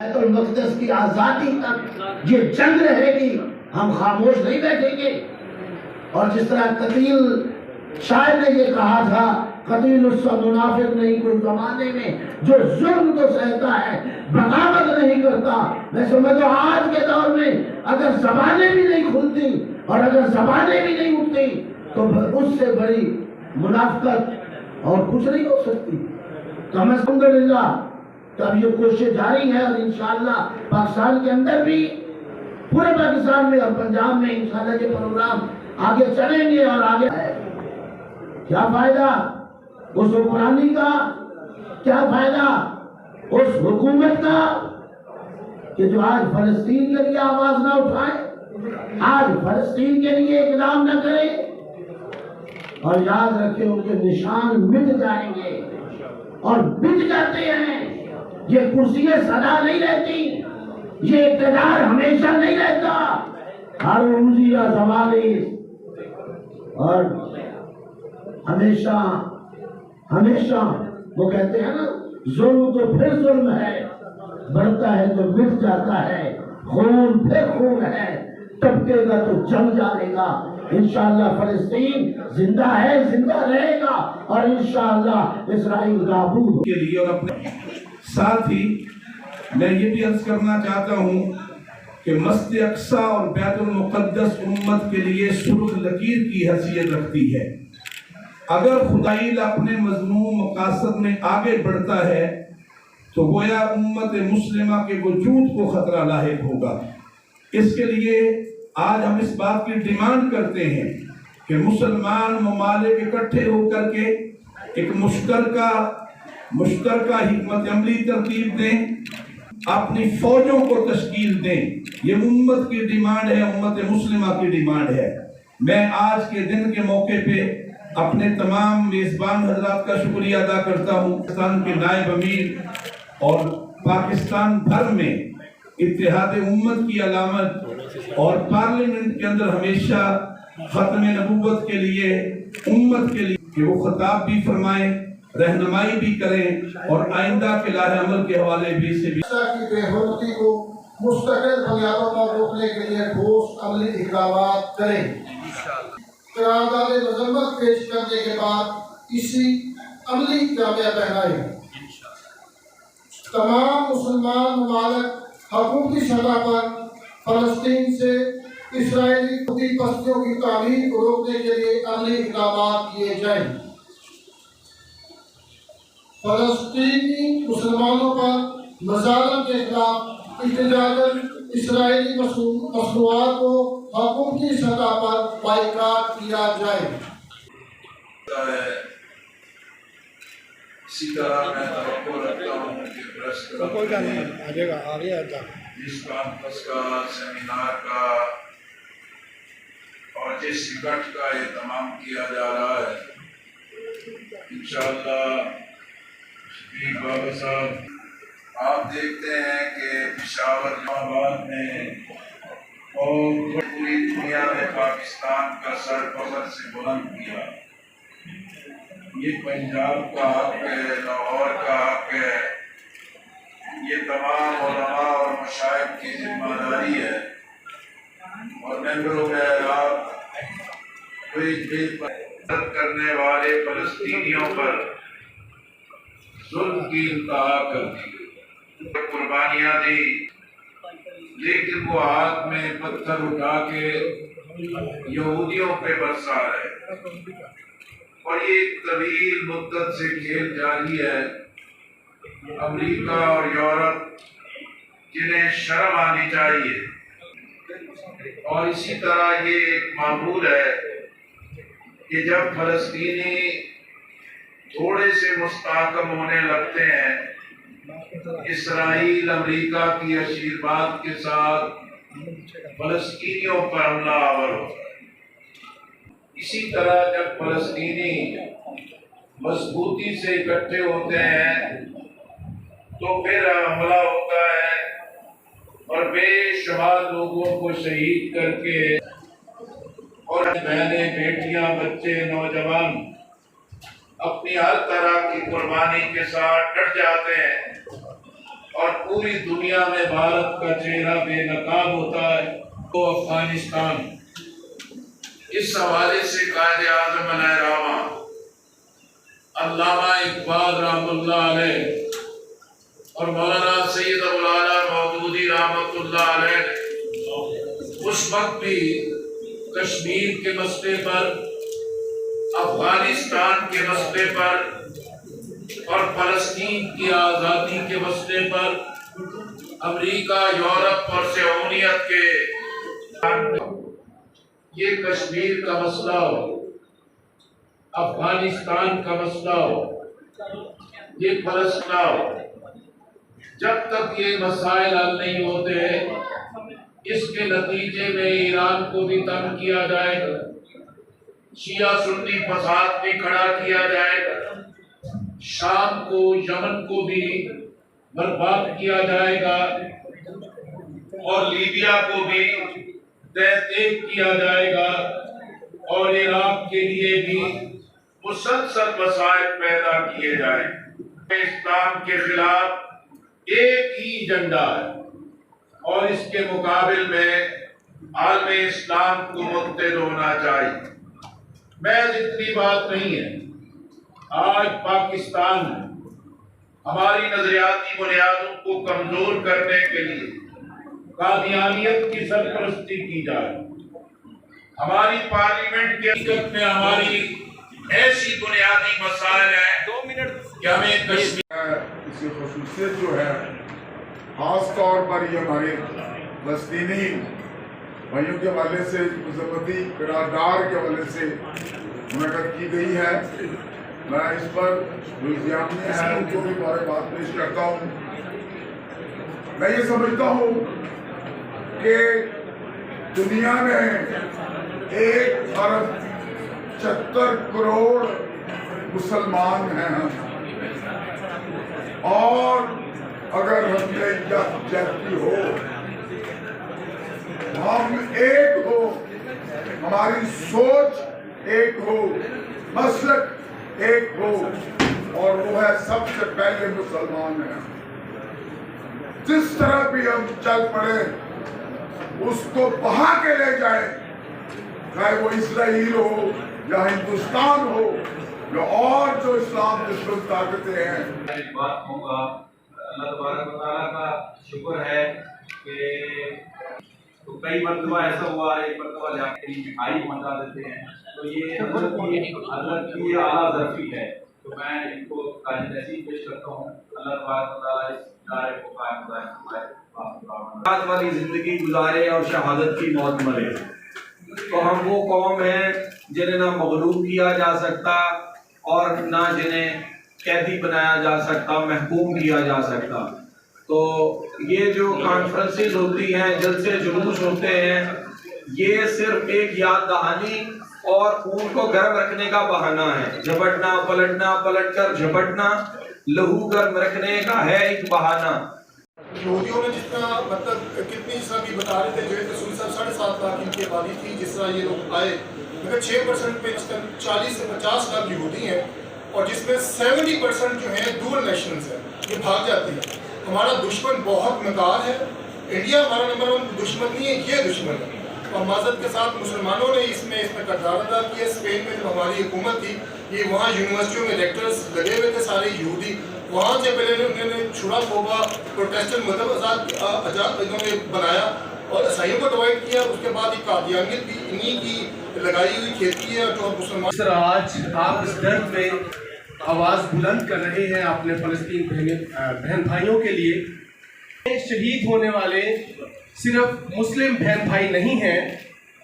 بیت المقدس کی آزادی تک یہ جنگ رہے گی، ہم خاموش نہیں بیٹھیں گے۔ اور جس طرح قتیل شاعر نے یہ کہا تھا، قتیل اس کا منافق نہیں کوئی زمانے میں جو ظلم تو سہتا ہے بغاوت نہیں کرتا۔ میں سمجھتا ہوں آج کے دور میں اگر زبانیں بھی نہیں کھلتی اور اگر زبانیں بھی نہیں اٹھتی تو اس سے بڑی منافقت اور کچھ نہیں ہو سکتی۔ تو ہمیں الحمدللہ تو اب یہ کوشش جاری ہے، اور انشاءاللہ پاکستان کے اندر بھی، پورے پاکستان میں اور پنجاب میں انشاءاللہ یہ پروگرام آگے چلیں گے۔ اور آگے کیا فائدہ اس حکمرانی کا، کیا فائدہ اس حکومت کا کہ جو آج فلسطین کے لیے آواز نہ اٹھائے، آج فلسطین کے لیے اقدام نہ کرے، اور یاد رکھیں ان کے نشان مٹ جائیں گے، اور مٹ جاتے ہیں۔ یہ کرسیاں سدا نہیں رہتی، یہ اقتدار ہمیشہ نہیں رہتا، ہر روزی یا زمانے، اور ہمیشہ ہمیشہ وہ کہتے ہیں نا، ظلم تو پھر ظلم ہے، بڑھتا ہے تو مٹ جاتا ہے، خون پھر خون ہے، ٹپکے گا تو جم جائے گا۔ انشاءاللہ فلسطین زندہ ہے، زندہ رہے گا، اور انشاءاللہ اسرائیل نابود کے لیے۔ اور اپنے ساتھ ہی میں یہ بھی عرض کرنا چاہتا ہوں کہ مسجد اقصی اور بیت المقدس امت کے لیے سرخ لکیر کی حیثیت رکھتی ہے۔ اگر خدائیل اپنے مضمون مقاصد میں آگے بڑھتا ہے تو گویا امت مسلمہ کے وجود کو خطرہ لاحق ہوگا۔ اس کے لیے آج ہم اس بات کی ڈیمانڈ کرتے ہیں کہ مسلمان ممالک اکٹھے ہو کر کے ایک مشترکہ حکمت عملی ترتیب دیں، اپنی فوجوں کو تشکیل دیں۔ یہ امت کی ڈیمانڈ ہے، امت مسلمہ کی ڈیمانڈ ہے۔ میں آج کے دن کے موقع پہ اپنے تمام میزبان حضرات کا شکریہ ادا کرتا ہوں۔ پاکستان کے نائب امیر اور پاکستان بھر میں اتحاد امت کی علامت، اور پارلیمنٹ کے اندر ہمیشہ ختم نبوت کے لیے، امت کے لیے کہ وہ خطاب بھی فرمائیں، رہنمائی بھی کریں، اور آئندہ کے لاہ عمل کے حوالے بھی سے بھی کی بے حرمتی کو مستقل بنیادوں پر روکنے کے لیے ٹھوس عملی اقدامات کریں۔ قرارداد مذمت پیش کرنے کے بعد اسی عملی جامہ پہنائیں۔ تمام مسلمان ممالک حکومتی سطح پر فلسطین سے اسرائیلی خودی بستیوں کی تعمیر کو روکنے کے لیے عملی اقدامات کیے جائیں۔ فلسطینی مسلمانوں پر مظالم کے خلاف احتجاجاً اسرائیلی مصنوعات کو حکومتی سطح پر بائیکاٹ کیا جائے۔ اسی طرح میں توقع رکھتا ہوں کہ پریس کلب میں جس کانفرنس کا، سیمینار کا اور جس ایونٹ کا اہتمام کیا جا رہا ہے، انشاءاللہ شفیق بابا صاحب، آپ دیکھتے ہیں کہ پشاور آباد میں اور پوری دنیا میں پاکستان کا سر فخر سے بلند کیا۔ یہ پنجاب کا حق ہے، لاہور کا حق ہے، یہ تمام علماء اور مشائخ کی ذمہ داری ہے، اور ممبروں میں آپ کرنے والے فلسطینیوں پر ظلم کی انتہا کر دی، قربانیاں دی، لیکن وہ ہاتھ میں پتھر اٹھا کے یہودیوں پہ برسا رہے، اور یہ ایک طویل مدت سے کھیل جاری ہے۔ امریکہ اور یورپ جنہیں شرم آنی چاہیے، اور اسی طرح یہ ایک معمول ہے کہ جب فلسطینی تھوڑے سے مستحکم ہونے لگتے ہیں، اسرائیل امریکہ کی آشیرواد کے ساتھ فلسطینیوں پر حملہ آور ہوتا ہے۔ اسی طرح جب فلسطینی مضبوطی سے اکٹھے ہوتے ہیں تو پھر حملہ ہوتا ہے، اور بے شمار لوگوں کو شہید کر کے، اور بہنیں، بیٹیاں، بچے، نوجوان اپنی ہر طرح کی قربانی کے ساتھ ڈٹ جاتے ہیں۔ اور پوری دنیا میں بھارت کا چہرہ بے نقاب ہوتا ہے تو افغانستان۔ اس حوالے سے قائد اعظم علیہ رحمہ علامہ اقبال رحمۃ اللہ علیہ اور مولانا سید ابو الاعلیٰ مودودی رحمۃ اللہ علیہ اس وقت بھی کشمیر کے مسئلے پر، افغانستان کے مسئلے پر اور فلسطین کی آزادی کے مسئلے پر امریکہ، یورپ اور صہیونیت کے یہ کشمیر کا مسئلہ ہو، افغانستان کا مسئلہ ہو، یہ فلسطین ہو، جب تک یہ مسائل حل نہیں ہوتے اس کے نتیجے میں ایران کو بھی تنگ کیا جائے گا، شیعہ سنی فساد بھی کھڑا کیا جائے گا، شام کو، یمن کو بھی برباد کیا جائے گا اور لیبیا کو بھی تحقیق کیا جائے گا اور عراق کے لیے بھی مسلسل مسائل پیدا کیے جائیں۔ اسلام کے خلاف ایک ہی ایجنڈا ہے اور اس کے مقابل میں عالم اسلام کو متحد ہونا چاہیے۔ محض اتنی بات نہیں ہے، آج پاکستان میں ہماری نظریاتی بنیادوں کو کمزور کرنے کے لیے قادیانیت کی سرپرستی کی جائے، ہماری پارلیمنٹ کے حقیقت میں ہماری ایسی بنیادی مسائل ہیں کہ ہمیں کشمیر اس کی خصوصیت جو ہے خاص طور پر یہ ہمارے فلسطینی بھائیوں کے حوالے سے مذمتی قرارداد کے حوالے سے منعقد کی گئی ہے۔ میں اس پر جو انتظامیہ ہے ان کو بھی بارے بات پیش کرتا ہوں۔ میں یہ سمجھتا ہوں کہ دنیا میں 1.76 کروڑ مسلمان ہیں اور اگر ہم نے یکجہتی ہو، ہم ایک ہو، ہماری سوچ ایک ہو، مسلک ایک ہو، اور وہ ہے سب سے پہلے مسلمان ہیں، جس طرح بھی ہم چل پڑے اس کو بہا کے لے جائیں، چاہے وہ اسرائیل ہو یا ہندوستان ہو یا اور جو اسلام دشمن طاقتیں ہیں۔ ایک بات کہوں گا، اللہ تبارک و تعالیٰ کا شکر ہے کہ تو کئی مرتبہ ایسا ہوا، ایک مرتبہ جا کے مٹھائی پہنچا دیتے ہیں، تو یہ حضرت کی اعلیٰ ظرفی ہے، تو میں ان کو خراج تحسین پیش کرتا ہوں۔ اللہ تبارک و تعالیٰ اس ادارے کو قائم دائم والی زندگی گزارے اور شہادت کی موت مرے۔ تو ہم وہ قوم ہیں جنہیں نہ مغلوب کیا جا سکتا اور نہ جنہیں قیدی بنایا جا سکتا، محکوم کیا جا سکتا۔ تو یہ جو کانفرنسز ہوتی ہیں، جلسے جلوس ہوتے ہیں، یہ صرف ایک یاد دہانی اور خون کو گرم رکھنے کا بہانہ ہے۔ جھپٹنا، پلٹنا، پلٹ کر جھپٹنا، لہو گرم رکھنے کا ہے ایک بہانہ۔ یہودیوں نے جتنا مطلب کتنی جس طرح بھی بتا رہے تھے، جو ایک رسول صاحب 7.5 لاکھ ان کی آبادی تھی، جس طرح یہ لوگ آئے، مگر 6% پہ 40 سے 50 لاکھ یہودی ہیں، اور جس میں 70% جو ہیں ڈوئل نیشنلز ہیں، یہ بھاگ جاتے ہیں۔ ہمارا دشمن بہت مکار ہے، انڈیا ہمارا نمبر 1 دشمن نہیں ہے، یہ دشمن ہے، اور معذرت کے ساتھ مسلمانوں نے اس میں کردار ادا کیا۔ اسپین میں جو ہماری حکومت تھی، یہ وہاں یونیورسٹیوں میں لیکچرز لگے ہوئے تھے سارے یہودی، وہاں سے پہلے انہوں نے چھڑا پھوڑا پروٹیسٹنٹ مذہب آزاد انہوں نے بنایا اور عیسائیوں کو ڈیوائڈ کیا۔ اس کے بعد ایک قادیانیت بھی انہی کی لگائی ہوئی کھیتی ہے جو مسلمان۔ اس طرح آج آپ اس درد میں آواز بلند کر رہے ہیں اپنے فلسطین بہن بھائیوں کے لیے۔ شہید ہونے والے صرف مسلم بہن بھائی نہیں ہیں،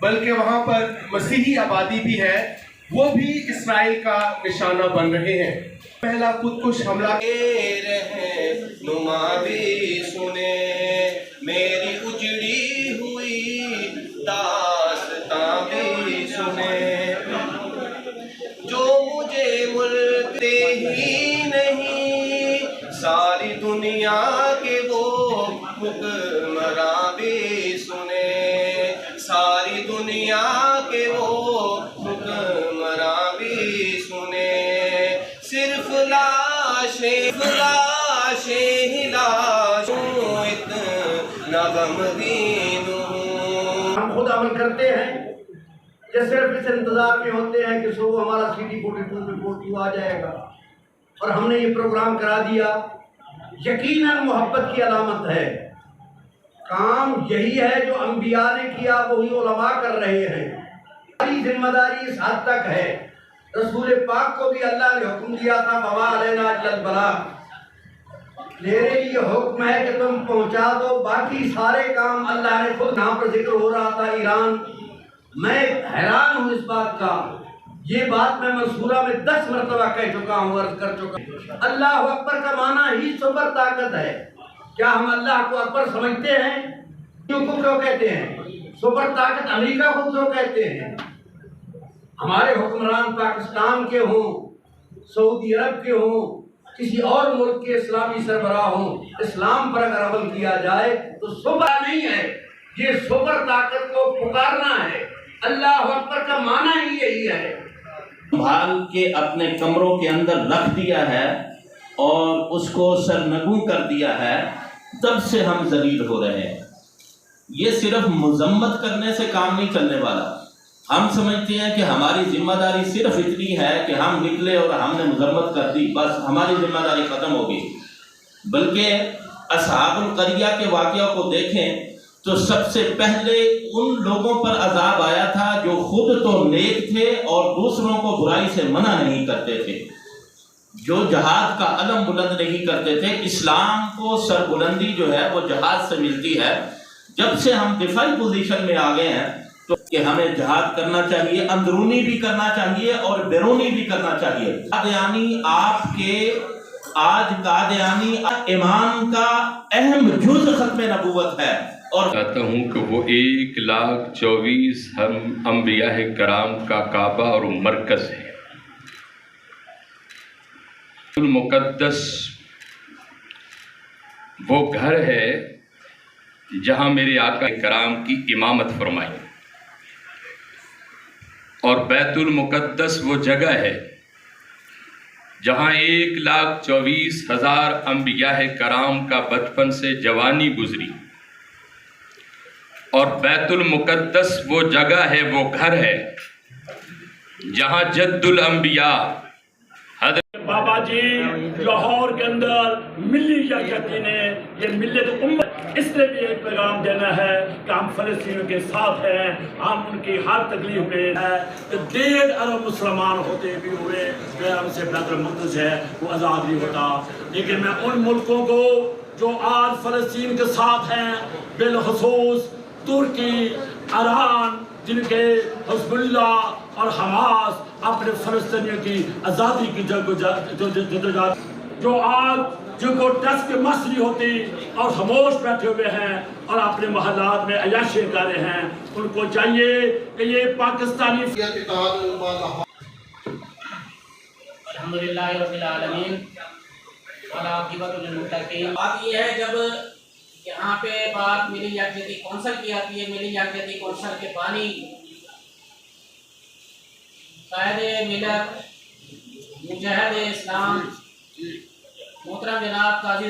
بلکہ وہاں پر مسیحی آبادی بھی ہے، وہ بھی اسرائیل کا نشانہ بن رہے ہیں۔ پہلا خودکش حملہ رہنما بھی سنے، میری اجڑی ہوئی داستاں بھی سنے، جو مجھے ملک دے ہی نہیں، ساری دنیا کے وہ حکمراں بھی سنے، ساری دنیا کے وہ حکمراں بھی سنے، صرف لاشیں ہی لاش نہ غمگین ہوں۔ ہم خود عمل کرتے ہیں کہ صرف اس انتظار میں ہوتے ہیں کہ صبح ہمارا CD 42 پہ 42 آ جائے گا اور ہم نے یہ پروگرام کرا دیا۔ یقیناً محبت کی علامت ہے، کام یہی ہے جو انبیاء نے کیا وہی علماء کر رہے ہیں۔ ہماری ذمہ داری اس حد تک ہے، رسول پاک کو بھی اللہ نے حکم دیا تھا وما علینا الا البلاغ، میرے لیے حکم ہے کہ تم پہنچا دو، باقی سارے کام اللہ نے خود۔ یہاں پر ذکر ہو رہا تھا ایران، میں حیران ہوں اس بات کا، یہ بات میں منصورہ میں 10 مرتبہ کہہ چکا ہوں، عرض کر چکا ہوں۔ اللہ اکبر کا معنی ہی سپر طاقت ہے۔ کیا ہم اللہ کو اکبر سمجھتے ہیں؟ کو کیوں کہتے ہیں؟ سپر طاقت امریکہ کو کیوں کہتے ہیں؟ ہمارے حکمران پاکستان کے ہوں، سعودی عرب کے ہوں، کسی اور ملک کے اسلامی سربراہ ہوں، اسلام پر اگر عمل کیا جائے تو سپر نہیں ہے، یہ سپر طاقت کو پکارنا ہے۔ اللہ اکبر کا معنی ہی یہی ہے۔ بھال کے اپنے کمروں کے اندر رکھ دیا ہے اور اس کو سرنگوں کر دیا ہے، تب سے ہم ذلیل ہو رہے ہیں۔ یہ صرف مذمت کرنے سے کام نہیں چلنے والا۔ ہم سمجھتے ہیں کہ ہماری ذمہ داری صرف اتنی ہے کہ ہم نکلے اور ہم نے مذمت کر دی، بس ہماری ذمہ داری ختم ہو گئی۔ بلکہ اصحاب القریہ کے واقعہ کو دیکھیں تو سب سے پہلے ان لوگوں پر عذاب آیا تھا جو خود تو نیک تھے اور دوسروں کو برائی سے منع نہیں کرتے تھے، جو جہاد کا علم بلند نہیں کرتے تھے۔ اسلام کو سربلندی جو ہے وہ جہاد سے ملتی ہے۔ جب سے ہم دفاعی پوزیشن میں آ گئے ہیں تو کہ ہمیں جہاد کرنا چاہیے، اندرونی بھی کرنا چاہیے اور بیرونی بھی کرنا چاہیے۔ قادیانی آپ کے آج قادیانی ایمان کا اہم جز ختم نبوت ہے، اور چاہتا ہوں کہ وہ 1,24,000 انبیاء کرام کا کعبہ اور مرکز ہے۔ المقدس وہ گھر ہے جہاں میرے آقا کرام کی امامت فرمائی، اور بیت المقدس وہ جگہ ہے جہاں 1,24,000 انبیاء کرام کا بچپن سے جوانی گزری، اور بیت المقدس وہ جگہ ہے، وہ گھر ہے جہاں جد الانبیاء حضرت بابا جی لاہور کے اندر ملی یکجہتی نے یہ ملت امت اس لیے بھی ایک پیغام دینا ہے کہ ہم فلسطینیوں کے ساتھ ہیں، ہم ان کی ہر تکلیف میں ہیں۔ 1.5 ارب مسلمان ہوتے بھی ہوئے ہم سے بیت المقدس ہے وہ آزاد نہیں ہوتا۔ لیکن میں ان ملکوں کو جو آج فلسطین کے ساتھ ہیں، بالخصوص ترکی، ایران، جن کے حزب اللہ اور حماس اپنے فلسطینیوں کی آزادی کی جدوجہد، جو آج جن کو ٹس کی مس نہیں ہوتی اور خاموش بیٹھے ہوئے ہیں اور اپنے محلات میں عیاشی کر رہے ہیں، ان کو چاہیے کہ یہ پاکستانی الحمدللہ رب العالمین والعاقبۃ للمتقین۔ بات یہ ہے جب یہاں پہ بات ملی یکجہتی کونسل کی آتی ہے، ملی یکجہتی کونسل کے بانی قائد ملت مجاہد اسلام محترم جناب قاضی